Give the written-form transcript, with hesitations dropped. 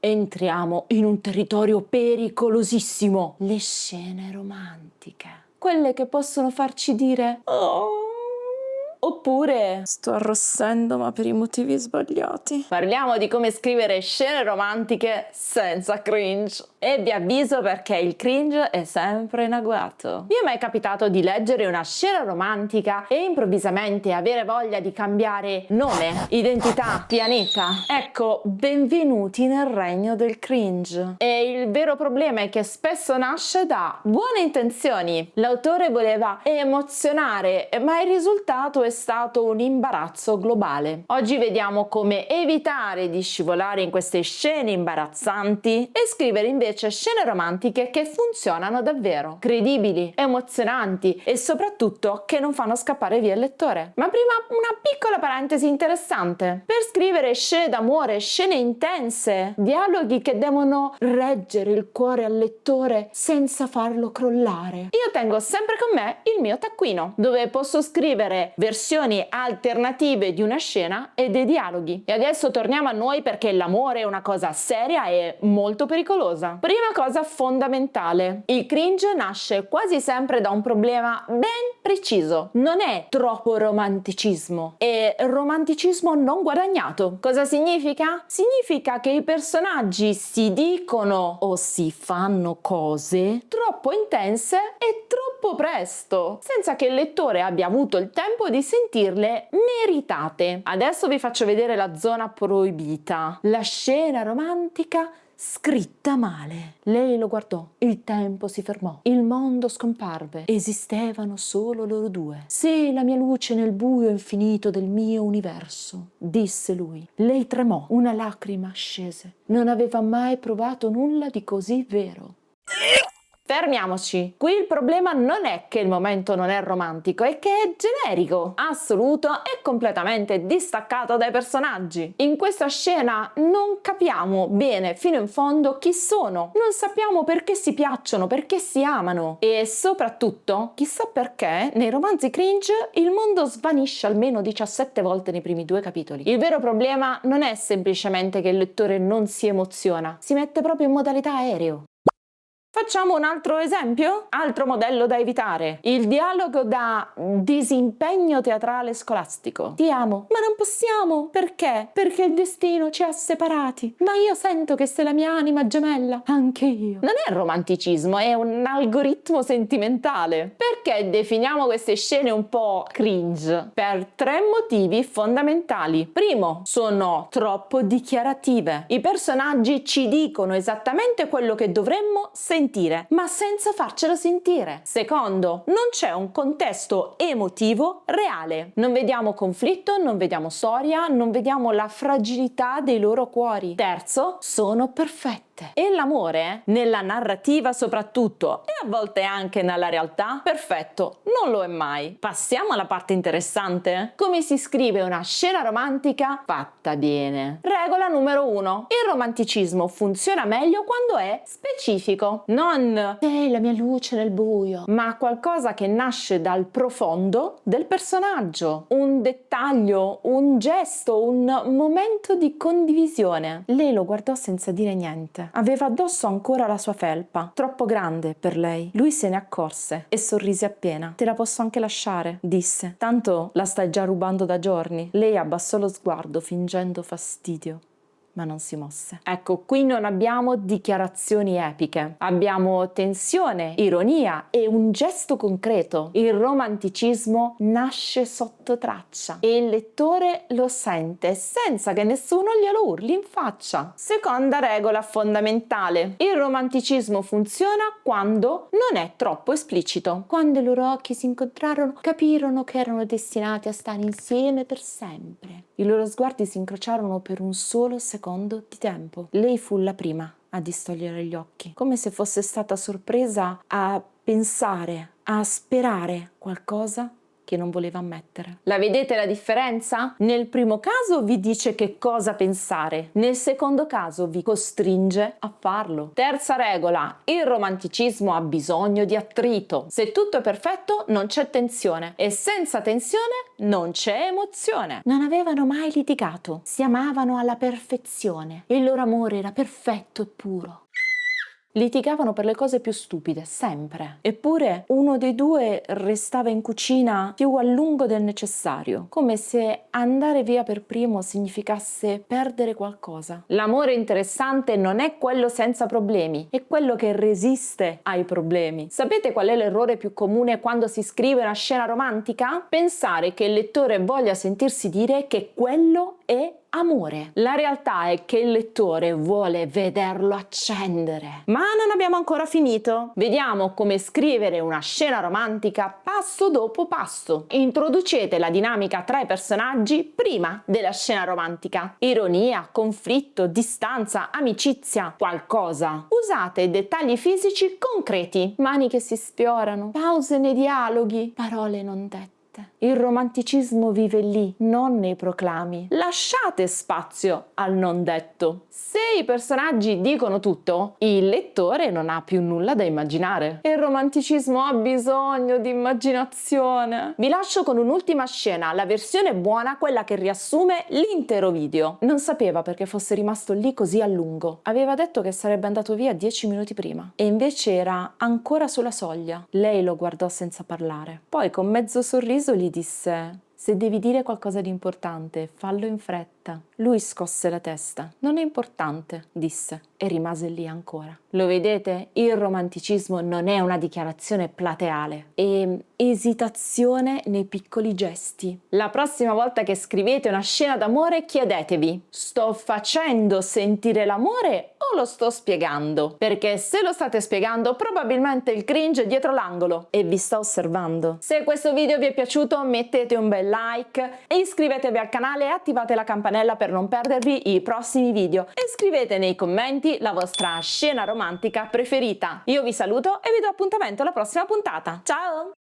Entriamo in un territorio pericolosissimo. Le scene romantiche. Quelle che possono farci dire "Oh", oppure "sto arrossendo ma per i motivi sbagliati". Parliamo di come scrivere scene romantiche senza cringe. E vi avviso perché il cringe è sempre in agguato. Vi è mai capitato di leggere una scena romantica e improvvisamente avere voglia di cambiare nome, identità, pianeta? Ecco, benvenuti nel regno del cringe. E il vero problema è che spesso nasce da buone intenzioni. L'autore voleva emozionare, ma il risultato è stato un imbarazzo globale. Oggi vediamo come evitare di scivolare in queste scene imbarazzanti e scrivere invece scene romantiche che funzionano davvero, credibili, emozionanti e soprattutto che non fanno scappare via il lettore. Ma prima una piccola parentesi interessante. Per scrivere scene d'amore, scene intense, dialoghi che devono reggere il cuore al lettore senza farlo crollare, io tengo sempre con me il mio taccuino, dove posso scrivere versioni alternative di una scena e dei dialoghi. E adesso torniamo a noi perché l'amore è una cosa seria e molto pericolosa. Prima cosa fondamentale, il cringe nasce quasi sempre da un problema ben preciso. Non è troppo romanticismo, è romanticismo non guadagnato. Cosa significa? Significa che i personaggi si dicono o si fanno cose troppo intense e troppo presto, senza che il lettore abbia avuto il tempo di sentirle meritate. Adesso vi faccio vedere la zona proibita, la scena romantica scritta male. Lei lo guardò, il tempo si fermò, il mondo scomparve, esistevano solo loro due. Sei la mia luce nel buio infinito del mio universo, disse lui. Lei tremò, una lacrima scese. Non aveva mai provato nulla di così vero. Fermiamoci. Qui il problema non è che il momento non è romantico, è che è generico, assoluto e completamente distaccato dai personaggi. In questa scena non capiamo bene fino in fondo chi sono, non sappiamo perché si piacciono, perché si amano e soprattutto, chissà perché, nei romanzi cringe il mondo svanisce almeno 17 volte nei primi 2 capitoli. Il vero problema non è semplicemente che il lettore non si emoziona, si mette proprio in modalità aereo. Facciamo un altro esempio? Altro modello da evitare. Il dialogo da disimpegno teatrale scolastico. Ti amo, ma non possiamo. Perché? Perché il destino ci ha separati. Ma io sento che sei la mia anima gemella. Anche io. Non è romanticismo, è un algoritmo sentimentale. Perché definiamo queste scene un po' cringe? Per 3 motivi fondamentali. Primo, sono troppo dichiarative. I personaggi ci dicono esattamente quello che dovremmo sentire, ma senza farcelo sentire. Secondo, non c'è un contesto emotivo reale. Non vediamo conflitto, non vediamo storia, non vediamo la fragilità dei loro cuori. Terzo, sono perfette. E l'amore, nella narrativa soprattutto, e a volte anche nella realtà, perfetto, non lo è mai. Passiamo alla parte interessante. Come si scrive una scena romantica fatta bene? Regola numero 1. Il romanticismo funziona meglio quando è specifico. Non sei la mia luce nel buio, ma qualcosa che nasce dal profondo del personaggio. Un dettaglio, un gesto, un momento di condivisione. Lei lo guardò senza dire niente. Aveva addosso ancora la sua felpa, troppo grande per lei. Lui se ne accorse e sorrise appena. Te la posso anche lasciare, disse. Tanto la stai già rubando da giorni. Lei abbassò lo sguardo fingendo fastidio, ma non si mosse. Ecco, qui non abbiamo dichiarazioni epiche, abbiamo tensione, ironia e un gesto concreto. Il romanticismo nasce sotto traccia e il lettore lo sente senza che nessuno glielo urli in faccia. Seconda regola fondamentale: il romanticismo funziona quando non è troppo esplicito. Quando i loro occhi si incontrarono, capirono che erano destinati a stare insieme per sempre. I loro sguardi si incrociarono per un solo secondo di tempo. Lei fu la prima a distogliere gli occhi, come se fosse stata sorpresa a pensare, a sperare qualcosa che non voleva ammettere. La vedete la differenza? Nel primo caso vi dice che cosa pensare, nel secondo caso vi costringe a farlo. Terza regola, il romanticismo ha bisogno di attrito. Se tutto è perfetto non c'è tensione e senza tensione non c'è emozione. Non avevano mai litigato, si amavano alla perfezione, il loro amore era perfetto e puro. Litigavano per le cose più stupide, sempre. Eppure uno dei due restava in cucina più a lungo del necessario, come se andare via per primo significasse perdere qualcosa. L'amore interessante non è quello senza problemi, è quello che resiste ai problemi. Sapete qual è l'errore più comune quando si scrive una scena romantica? Pensare che il lettore voglia sentirsi dire che quello è amore. La realtà è che il lettore vuole vederlo accendere. Ma non abbiamo ancora finito. Vediamo come scrivere una scena romantica passo dopo passo. Introducete la dinamica tra i personaggi prima della scena romantica. Ironia, conflitto, distanza, amicizia, qualcosa. Usate dettagli fisici concreti. Mani che si sfiorano, pause nei dialoghi, parole non dette. Il romanticismo vive lì, non nei proclami. Lasciate spazio al non detto. Se i personaggi dicono tutto, il lettore non ha più nulla da immaginare. Il romanticismo ha bisogno di immaginazione. Vi lascio con un'ultima scena, la versione buona, quella che riassume l'intero video. Non sapeva perché fosse rimasto lì così a lungo. Aveva detto che sarebbe andato via 10 minuti prima e invece era ancora sulla soglia. Lei lo guardò senza parlare. Poi con mezzo sorriso gli disse: se devi dire qualcosa di importante, fallo in fretta. Lui scosse la testa. Non è importante, disse, e rimase lì ancora. Lo vedete? Il romanticismo non è una dichiarazione plateale, è esitazione nei piccoli gesti. La prossima volta che scrivete una scena d'amore, chiedetevi: sto facendo sentire l'amore o lo sto spiegando? Perché se lo state spiegando, probabilmente il cringe è dietro l'angolo e vi sta osservando. Se questo video vi è piaciuto, mettete un bel like, iscrivetevi al canale e attivate la campanella per non perdervi i prossimi video e scrivete nei commenti la vostra scena romantica preferita. Io vi saluto e vi do appuntamento alla prossima puntata. Ciao!